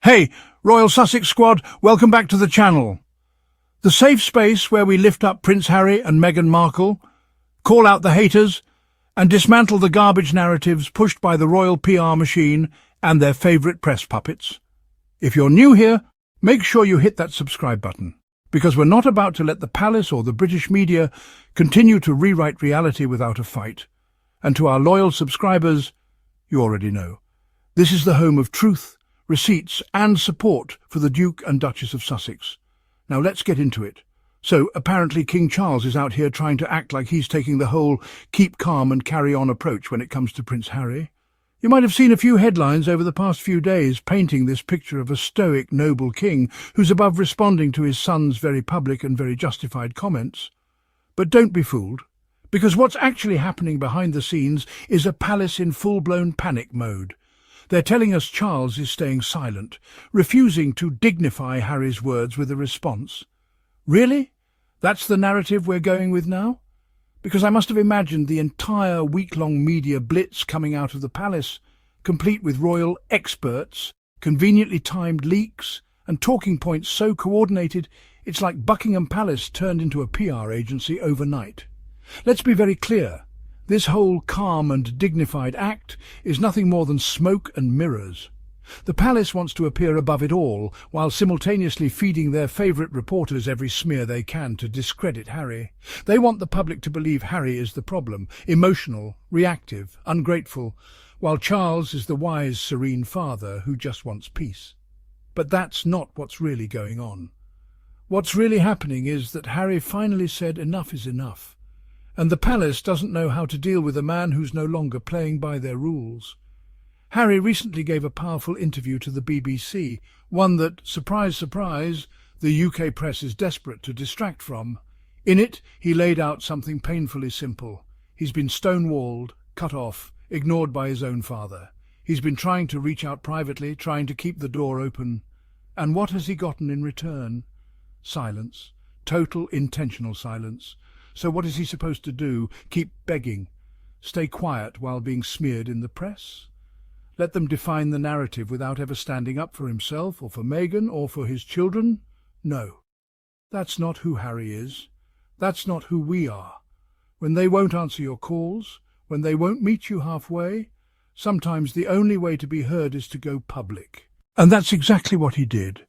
Hey, Royal Sussex squad, welcome back to the channel. The safe space where we lift up Prince Harry and Meghan Markle, call out the haters, and dismantle the garbage narratives pushed by the royal PR machine and their favourite press puppets. If you're new here, make sure you hit that subscribe button, because we're not about to let the palace or the British media continue to rewrite reality without a fight. And to our loyal subscribers, you already know, this is the home of truth, receipts and support for the Duke and Duchess of Sussex. Now let's get into it. So apparently King Charles is out here trying to act like he's taking the whole keep calm and carry on approach when it comes to Prince Harry. You might have seen a few headlines over the past few days painting this picture of a stoic, noble king who's above responding to his son's very public and very justified comments. But don't be fooled, because what's actually happening behind the scenes is a palace in full-blown panic mode. They're telling us Charles is staying silent, refusing to dignify Harry's words with a response. Really? That's the narrative we're going with now? Because I must have imagined the entire week-long media blitz coming out of the palace, complete with royal experts, conveniently timed leaks, and talking points so coordinated it's like Buckingham Palace turned into a PR agency overnight. Let's be very clear. This whole calm and dignified act is nothing more than smoke and mirrors. The palace wants to appear above it all, while simultaneously feeding their favourite reporters every smear they can to discredit Harry. They want the public to believe Harry is the problem, emotional, reactive, ungrateful, while Charles is the wise, serene father who just wants peace. But that's not what's really going on. What's really happening is that Harry finally said enough is enough. And the palace doesn't know how to deal with a man who's no longer playing by their rules. Harry recently gave a powerful interview to the BBC, one that, surprise, surprise, the UK press is desperate to distract from. In it, he laid out something painfully simple. He's been stonewalled, cut off, ignored by his own father. He's been trying to reach out privately, trying to keep the door open. And what has he gotten in return? Silence. Total, intentional silence. So what is he supposed to do? Keep begging? Stay quiet while being smeared in the press? Let them define the narrative without ever standing up for himself or for Meghan or for his children? No. That's not who Harry is. That's not who we are. When they won't answer your calls, when they won't meet you halfway, sometimes the only way to be heard is to go public. And that's exactly what he did.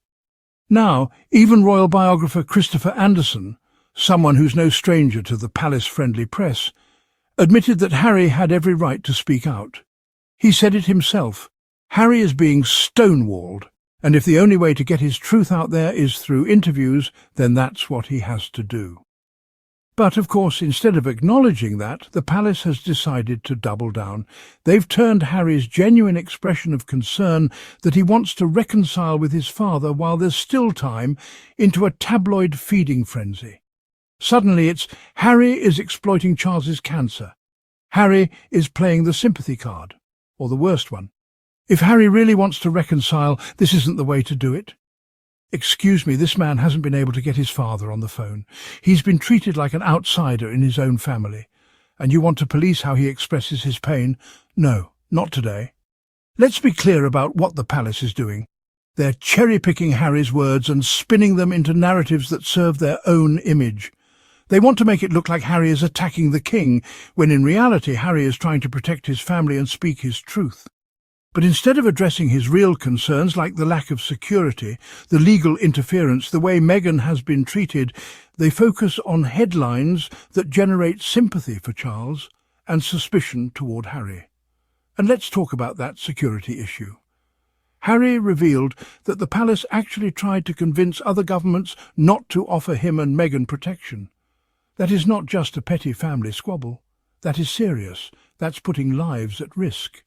Now, even royal biographer Christopher Anderson, someone who's no stranger to the palace-friendly press, admitted that Harry had every right to speak out. He said it himself. Harry is being stonewalled, and if the only way to get his truth out there is through interviews, then that's what he has to do. But, of course, instead of acknowledging that, the palace has decided to double down. They've turned Harry's genuine expression of concern that he wants to reconcile with his father while there's still time into a tabloid feeding frenzy. Suddenly it's Harry is exploiting Charles's cancer. Harry is playing the sympathy card, or the worst one. If Harry really wants to reconcile, this isn't the way to do it. Excuse me, this man hasn't been able to get his father on the phone. He's been treated like an outsider in his own family. And you want to police how he expresses his pain? No, not today. Let's be clear about what the palace is doing. They're cherry-picking Harry's words and spinning them into narratives that serve their own image. They want to make it look like Harry is attacking the king, when in reality Harry is trying to protect his family and speak his truth. But instead of addressing his real concerns like the lack of security, the legal interference, the way Meghan has been treated, they focus on headlines that generate sympathy for Charles and suspicion toward Harry. And let's talk about that security issue. Harry revealed that the palace actually tried to convince other governments not to offer him and Meghan protection. That is not just a petty family squabble. That is serious. That's putting lives at risk.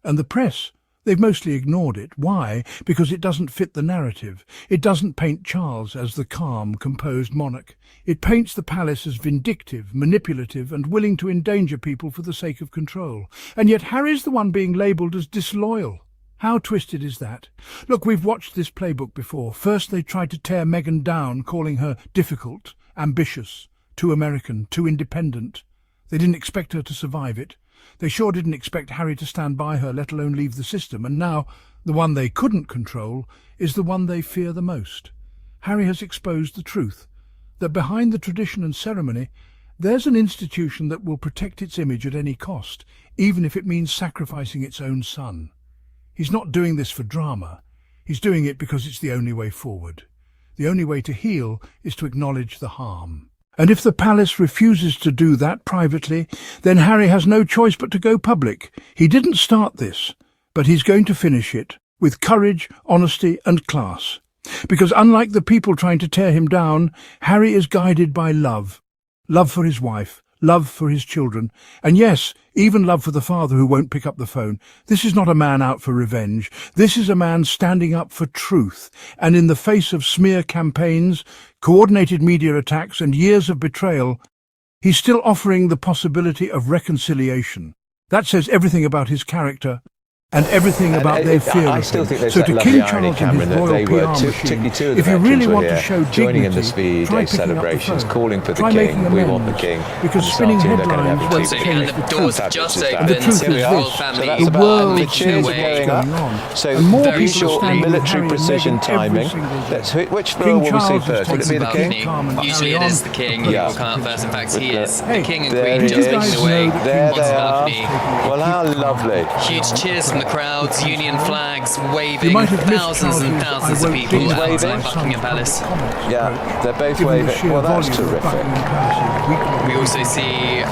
And the press, they've mostly ignored it. Why? Because it doesn't fit the narrative. It doesn't paint Charles as the calm, composed monarch. It paints the palace as vindictive, manipulative, and willing to endanger people for the sake of control. And yet Harry's the one being labelled as disloyal. How twisted is that? Look, we've watched this playbook before. First they tried to tear Meghan down, calling her difficult, ambitious, too American, too independent. They didn't expect her to survive it. They sure didn't expect Harry to stand by her, let alone leave the system. And now The one they couldn't control is the one they fear the most. Harry has exposed the truth, that behind the tradition and ceremony, there's an institution that will protect its image at any cost, even if it means sacrificing its own son. He's not doing this for drama. He's doing it because it's the only way forward. The only way to heal is to acknowledge the harm. And if the palace refuses to do that privately, then Harry has no choice but to go public. He didn't start this, but he's going to finish it with courage, honesty and class. Because unlike the people trying to tear him down, Harry is guided by love. Love for his wife, love for his children, and yes, even love for the father who won't pick up the phone. This is not a man out for revenge. This is a man standing up for truth. And in the face of smear campaigns, coordinated media attacks and years of betrayal, he's still offering the possibility of reconciliation. That says everything about his character and everything about their fear of him. So to King Charles and his royal PR machine, if you really want to show joining in the dignity, Speed try Day picking celebrations, up the phone. calling for the Try king, making we want the amends, king. because spinning headlines won't Absolutely, change and the the doors truth. just And opened. the truth The is royal this, family that's the about world the making cheers their are way. going going up. on. So And more very people are short standing with military Harry and precision Meghan every timing. single day. Which floor will we see Charles first? Will it be the taking king? calm and Usually carry it is on. the king Yeah. who will come out first. In fact, he is the Hey, king and there queen he just is. making their way There onto they the are. balcony. Well, how lovely. Huge cheers from the crowds, Union flags You waving, might have missed thousands and Charles's thousands "I of won't people be outside waving." Buckingham Palace. Yeah, they're both Given the waving. sheer Well, that's volume of terrific. Buckingham Palace's weekly We also see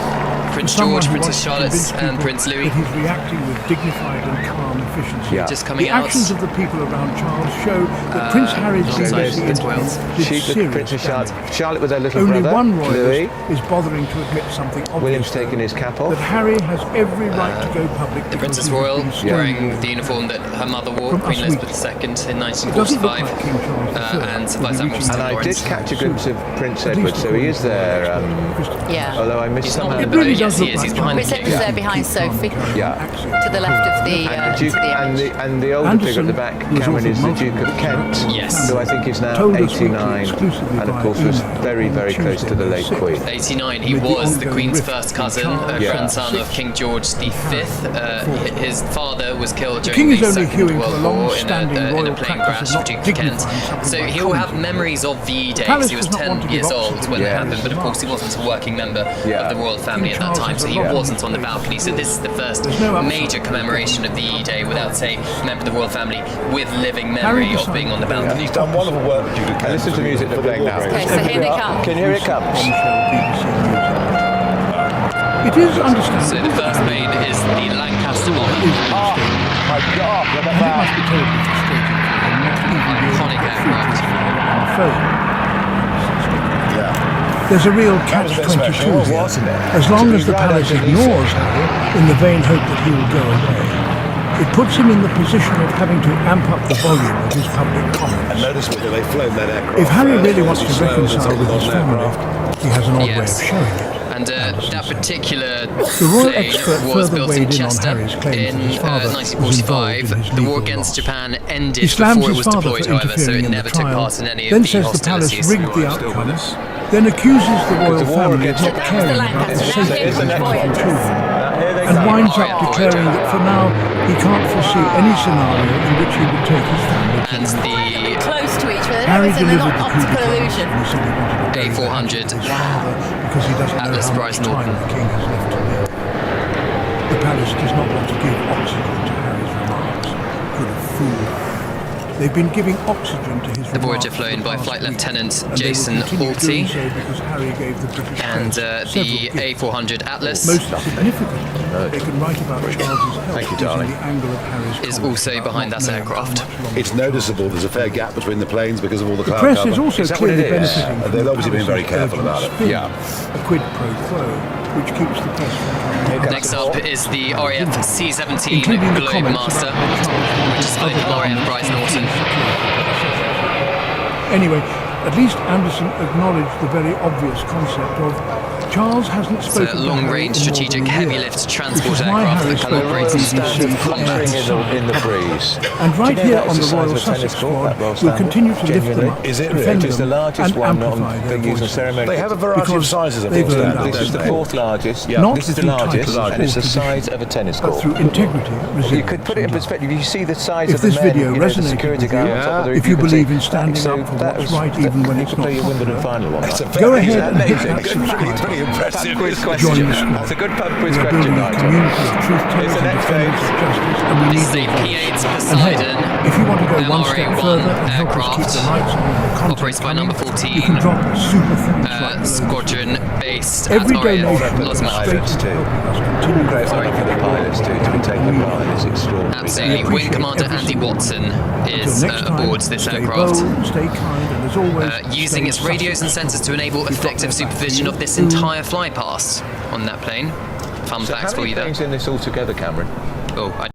Prince someone George, who Princess wants to Charlotte convince and people Prince Louis that he's reacting with dignified and calm efficiency. Yeah. just coming The out. actions of the people around Charles show that Prince Harry's alongside BBC Prince interview Wales. did She's with serious Princess Charlotte. damage. Charlotte with her little Only brother, one Louis. royalist is bothering to admit something obvious. William's taken his cap off. That Harry has every right to go public. The because Princess he has Royal been stonewalled. wearing the uniform that her mother wore, From Queen us Elizabeth II, in It doesn't look 1945, like King Charles III and will Vice be Admiral reaching Stan And I did Lawrence. catch a glimpse of Prince At Edward, least so he is there. Yeah. Although I missed He's some. not It there, really but does yes, he look is. like He's behind the Prince king. Edward's there behind Sophie, Yeah. to the left of the, And the to Duke, the image. and the older figure at the back, Anderson, who was Cameron, is the offered Duke of Kent, Yes. who I think is now Told us weekly 89, exclusively and of via course was email very, on very close to the late Tuesday, Queen. 89, he With the was the ongoing Queen's rift first between cousin, Charles Yeah. grandson of King George V. His father was killed King during the is only Second hewing for World a War in long-standing a royal plane practice crash of for not Duke of dignifying Kent. something So by he will have commentary. memories of V Day palace because he was does not want 10 to years give old oxygen when to that Yeah. happened, but of course he wasn't a working member Yeah. of the royal family King at that Charles time, has so a he lot of wasn't on the people. balcony. So this is the first There's no upside. major commemoration of VE Day without, say, a member of the royal family with living Harry memory of decided being on the to go balcony. He's done wonderful work with Duke of Kent. Listen to music they're playing now. Okay, so here they come. Can you hear it comes? It is understandable. So the first main is the Lancaster It Bomber. is understandable. My God, look at And it that. must be terribly frustrating for them not to even be able Iconic to get aircraft. through to him on the phone. Yeah. There's a real That was a bit catch-22 special, here. wasn't it? As long To as be the right palace underneath ignores it. Harry in the vain hope that he will go away, it puts him in the position of having to amp up the volume of his public And comments. notice that they've flown that aircraft. If Harry first, really wants to obviously slow as reconcile it's with on his an family, aircraft. he has an odd way Yes. of showing it. And that particular The royal plane expert was further built weighed in in on Chester Harry's claims that in his father was 1945. involved in his The war legal against loss. Japan He ended slams before it his was father deployed, for however, so interfering it in the never took trial, part in any then of the says the palace hostilities. rigged the outcome, then accuses the royal the war family of against not Japan. caring That was the about the Lancaster. safety Now of here his comes wife and Voyager. children, Here they and come. winds Oh, up yeah, declaring Voyager. that for now he can't foresee any scenario in which he would take his family to And America. the Close to each other. Harry They're delivered not the coup optical d'etat illusion. and he said he wanted to bury A400 his father because he doesn't know Atlas how Prize much time Norton. the king has left to live. The palace does not want to give oxygen to Harry's remarks. Could have fooled her. They've been giving oxygen to his The Voyager remarks flown for the by past Flight week, Lieutenant and they will Jason continue Alty. doing so because Harry gave the British And press the several gifts. A400 Atlas Most significantly, they can write about Charles's health Thank you, using darling. the angle of Harry's is comment also about behind not that knowing how aircraft. much longer It's Charles noticeable there's a fair gap between the planes because of all the The cloud press cover. is also Is that what clearly it is? benefiting from They've the obviously been very palace's careful urgent about it. spin, Yeah. a quid pro quo, which keeps the press from coming out. Next up is the RAF C-17 Including the Globe comments Master, about Charles which is flown by RAF Bryce Norton. Anyway, at least Anderson acknowledged the very obvious concept of Charles hasn't It's spoken a to long-range Harry in more strategic than a heavy year, lift which transport is why aircraft Harry that spoke collaborates to in BBC standard fluttering Combat in the breeze. And right Do you know here that's on the the size Royal of a Sussex tennis court, squad, that Royal we'll Standard? continue to lift them Genuinely? up, Is it really? defend It is the them, largest and one amplify on their being used on voices. ceremony. They have a variety of Because sizes of they've Royal earned Standards, This is the don't they? fourth largest. Yeah. Not This is the through largest, title and it's the or size of a tennis but court. through integrity, resilience, You could put it in and love. perspective. You see the size If of the this men, video you know, the resonated security with you, guard on top of the roof, if you could believe see in standing that. up for That what's was- right even when that it's could not be a Wimbledon popular, final one. It's a go very- ahead and hit amazing. that It's subscribe pretty button. impressive. Quiz isn't it? question. Join the squad. That's a good pub quiz We are question, building a Nigel. community of truth tellers It's and the next defenders of phase. justice, and we This need is a your P-8 votes. And Poseidon hey, if you want to go one step MRA-1 further and help us keep the aircraft, lights on and the content operated by coming, number you 14, can drop a super thanks right below this squadron video. based Every at RAF donation Los goes straight Matos. into helping us continue Great to honour for the pilots to be taken part in this extraordinary Absolutely. day. Wing Commander Andy Watson is Until next time, aboard this stay aircraft. bold, stay kind, and as always, Using stay its radios and Sussex. sensors to enable We've got effective their back supervision for of this you. entire flypast on that plane. Fun So facts how for many you there. planes in this all together, Cameron? Oh, I